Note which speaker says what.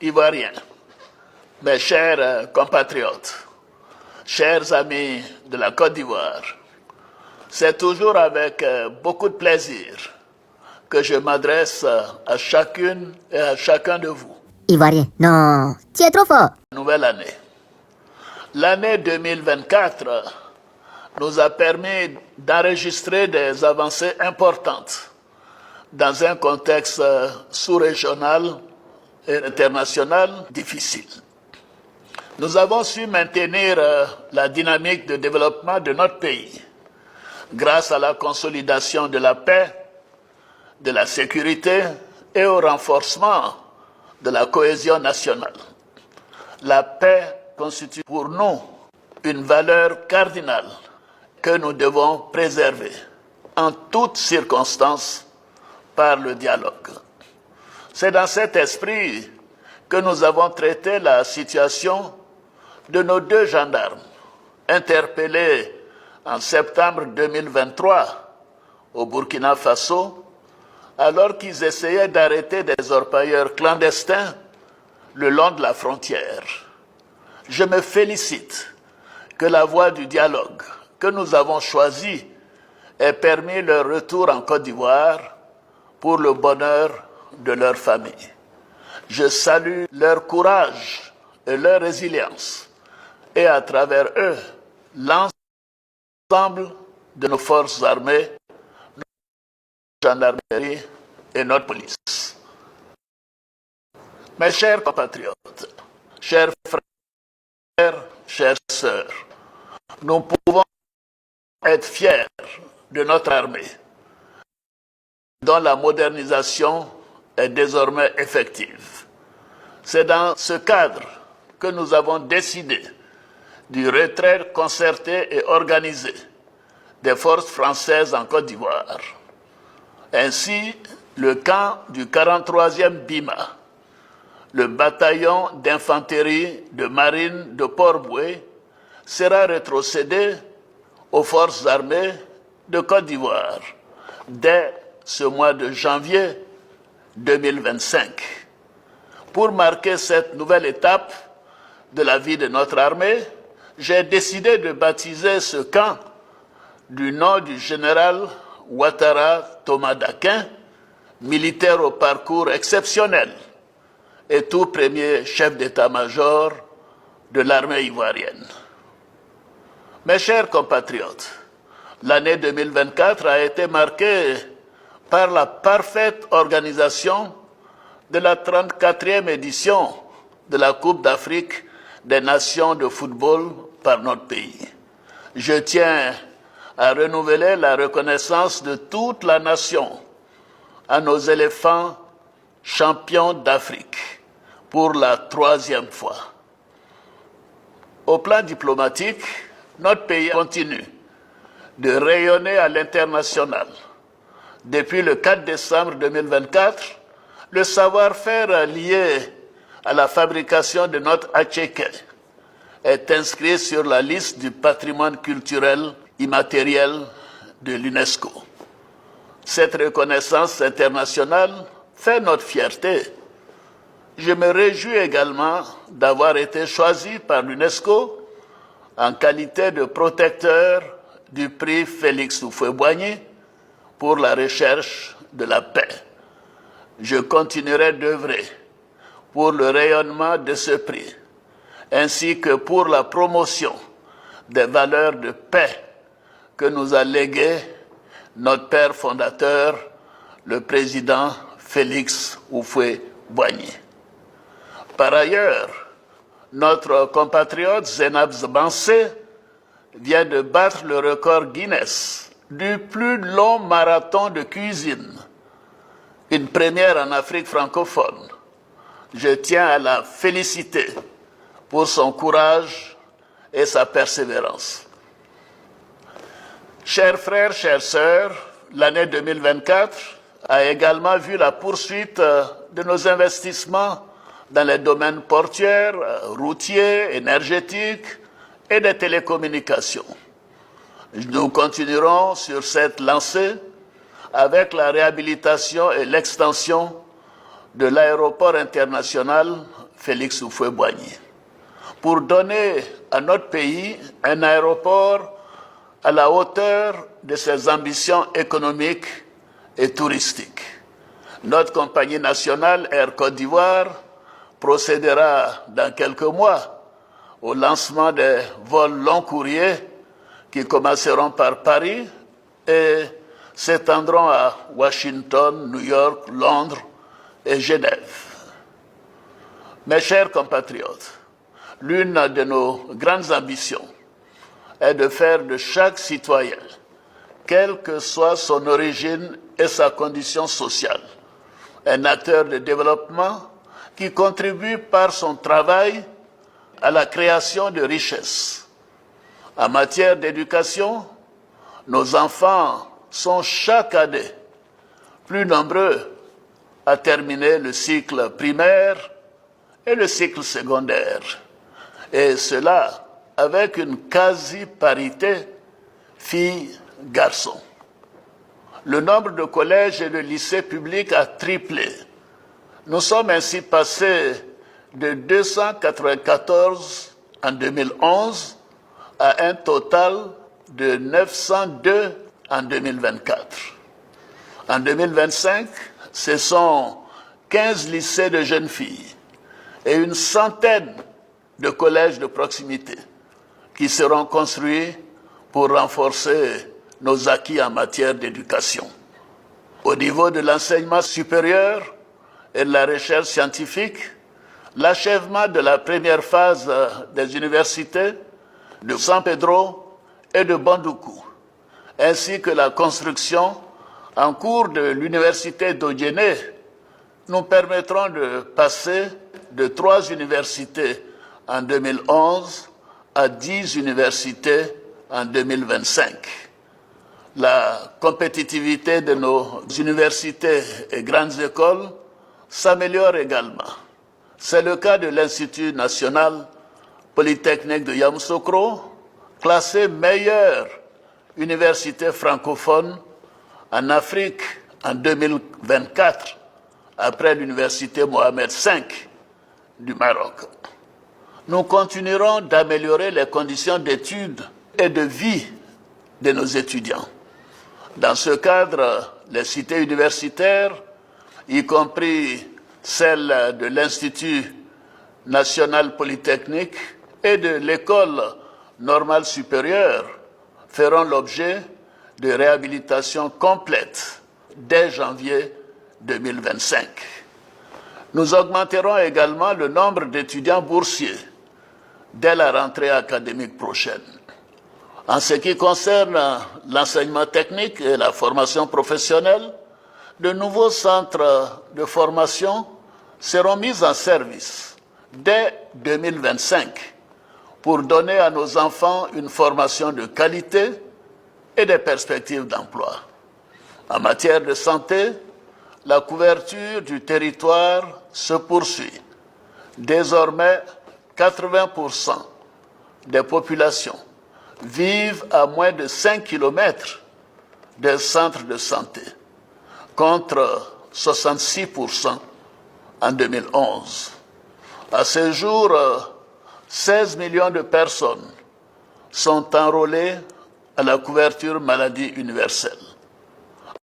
Speaker 1: Ivoiriens, mes chers compatriotes, chers amis de la Côte d'Ivoire, c'est toujours avec beaucoup de plaisir que je m'adresse à chacune et à chacun de vous.
Speaker 2: Ivoirien, non, tu es trop fort.
Speaker 1: Nouvelle année. L'année 2024 nous a permis d'enregistrer des avancées importantes dans un contexte sous-régional et international difficile. Nous avons su maintenir la dynamique de développement de notre pays grâce à la consolidation de la paix, de la sécurité et au renforcement de la cohésion nationale. La paix constitue pour nous une valeur cardinale que nous devons préserver en toutes circonstances par le dialogue. C'est dans cet esprit que nous avons traité la situation de nos deux gendarmes interpellés en septembre 2023 au Burkina Faso alors qu'ils essayaient d'arrêter des orpailleurs clandestins le long de la frontière. Je me félicite que la voie du dialogue que nous avons choisie ait permis leur retour en Côte d'Ivoire pour le bonheur de leur famille. Je salue leur courage et leur résilience et à travers eux, l'ensemble de nos forces armées, notre gendarmerie et notre police. Mes chers compatriotes, chers frères, chères sœurs, nous pouvons être fiers de notre armée, dont la modernisation est désormais effective. C'est dans ce cadre que nous avons décidé du retrait concerté et organisé des forces françaises en Côte d'Ivoire. Ainsi, le camp du 43e BIMA, le bataillon d'infanterie de marine de Port-Bouët, sera rétrocédé aux forces armées de Côte d'Ivoire dès ce mois de janvier 2025. Pour marquer cette nouvelle étape de la vie de notre armée, j'ai décidé de baptiser ce camp du nom du général Ouattara Thomas Dakin, militaire au parcours exceptionnel et tout premier chef d'état-major de l'armée ivoirienne. Mes chers compatriotes, l'année 2024 a été marquée par la parfaite organisation de la 34e édition de la Coupe d'Afrique des Nations de football par notre pays. Je tiens à renouveler la reconnaissance de toute la nation à nos éléphants champions d'Afrique pour la 3e fois. Au plan diplomatique, notre pays continue de rayonner à l'international. Depuis le 4 décembre 2024, le savoir-faire lié à la fabrication de notre attiéké est inscrit sur la liste du patrimoine culturel immatériel de l'UNESCO. Cette reconnaissance internationale fait notre fierté. Je me réjouis également d'avoir été choisi par l'UNESCO en qualité de protecteur du prix Félix Houphouët-Boigny pour la recherche de la paix. Je continuerai d'œuvrer pour le rayonnement de ce prix, ainsi que pour la promotion des valeurs de paix que nous a léguées notre père fondateur, le président Félix Houphouët-Boigny. Par ailleurs, notre compatriote Zénab Bansé vient de battre le record Guinness du plus long marathon de cuisine, une première en Afrique francophone. Je tiens à la féliciter pour son courage et sa persévérance. Chers frères, chères sœurs, l'année 2024 a également vu la poursuite de nos investissements dans les domaines portuaires, routiers, énergétiques et des télécommunications. Nous continuerons sur cette lancée avec la réhabilitation et l'extension de l'aéroport international Félix Houphouët-Boigny, pour donner à notre pays un aéroport à la hauteur de ses ambitions économiques et touristiques. Notre compagnie nationale Air Côte d'Ivoire procédera dans quelques mois au lancement des vols long courriers qui commenceront par Paris et s'étendront à Washington, New York, Londres et Genève. Mes chers compatriotes, l'une de nos grandes ambitions est de faire de chaque citoyen, quelle que soit son origine et sa condition sociale, un acteur de développement qui contribue par son travail à la création de richesses. En matière d'éducation, nos enfants sont chaque année plus nombreux à terminer le cycle primaire et le cycle secondaire. Et cela avec une quasi-parité filles-garçons. Le nombre de collèges et de lycées publics a triplé. Nous sommes ainsi passés de 294 en 2011 à un total de 902 en 2024. En 2025, ce sont 15 lycées de jeunes filles et une centaine de collèges de proximité qui seront construits pour renforcer nos acquis en matière d'éducation. Au niveau de l'enseignement supérieur et de la recherche scientifique, l'achèvement de la première phase des universités de San Pedro et de Bandoukou, ainsi que la construction en cours de l'université d'Odjené, nous permettront de passer de 3 universités en 2011 à 10 universités en 2025. La compétitivité de nos universités et grandes écoles s'améliore également. C'est le cas de l'Institut national polytechnique de Yamoussoukro, classé meilleure université francophone en Afrique en 2024, après l'université Mohamed V du Maroc. Nous continuerons d'améliorer les conditions d'études et de vie de nos étudiants. Dans ce cadre, les cités universitaires, y compris celles de l'Institut national polytechnique et de l'École normale supérieure, feront l'objet de réhabilitation complète dès janvier 2025. Nous augmenterons également le nombre d'étudiants boursiers dès la rentrée académique prochaine. En ce qui concerne l'enseignement technique et la formation professionnelle, de nouveaux centres de formation seront mis en service dès 2025 pour donner à nos enfants une formation de qualité et des perspectives d'emploi. En matière de santé, la couverture du territoire se poursuit. Désormais, 80% des populations vivent à moins de 5 km des centres de santé, contre 66% en 2011. À ce jour, 16 millions de personnes sont enrôlées à la couverture maladie universelle.